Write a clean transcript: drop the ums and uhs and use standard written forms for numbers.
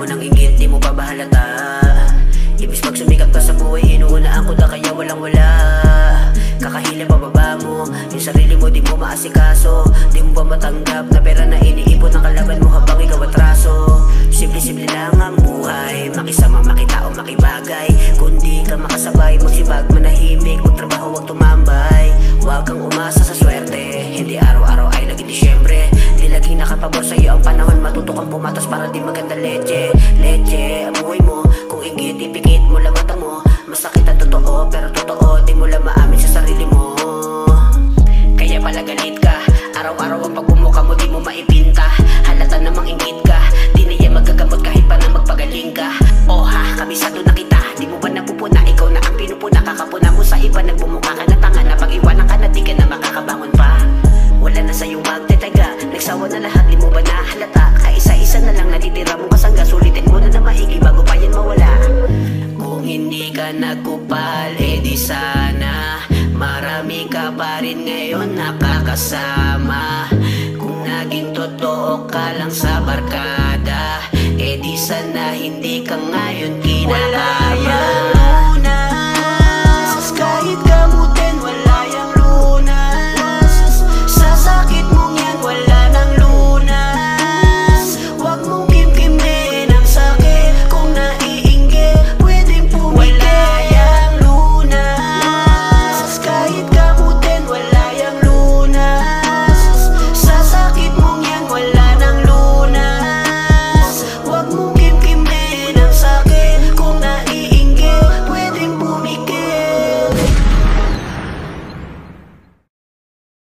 mo ng inggit, di mo pa ba halata? Ibig pag sumikap ka sa buhay, inuunaan ko na kaya walang wala. Kakahila pababa mo, yung sarili mo di mo maasikaso. Di mo ba matanggap na pera na iniipon ng kalaban mo habang ikaw atraso? Simple-simple lang ang buhay, makisama, makitao, makibagay. Kung di ka makasabay, magsibag, manahimik, magtrabaho, huwag tumambay. Huwag kang umasa sa swerte, hindi araw-araw ay laging Disyembre. Di laging nakapabor sa'yo ang panahon, matuto kang pumatas para di maganda leche. Leche, ang buhay mo, kung inggit, ipikit mo lang mata mo. Masakit ang totoo, pero totoo, di mo lang maamin sa sarili mo. Kaya pala galit ka, araw-araw ang pagmumukha mo di mo maipinta. Halata namang inggit ka, di na yan magagamot kahit pa na magpagaling ka. Oh ha, kabisado na kita, di mo ba napupuna? Ikaw na ang pinupuna, kakapuna mo sa iba. Nagbumukha ka na tanga na pag-iwanan ka na di ka na makakabangon pa. Wala na sa'yo magtetaga, nagsawa na lahat, di mo ba nahalata? Kaisa-isa na lang natitira mong kasangga, sulitin mo na na maigi bago pa yan mawala. Kung hindi ka nagkupal, edi sana marami ka pa rin ngayon nakakasama. Kung naging totoo ka lang sa barkada, edi sana hindi ka ngayon kinakasama.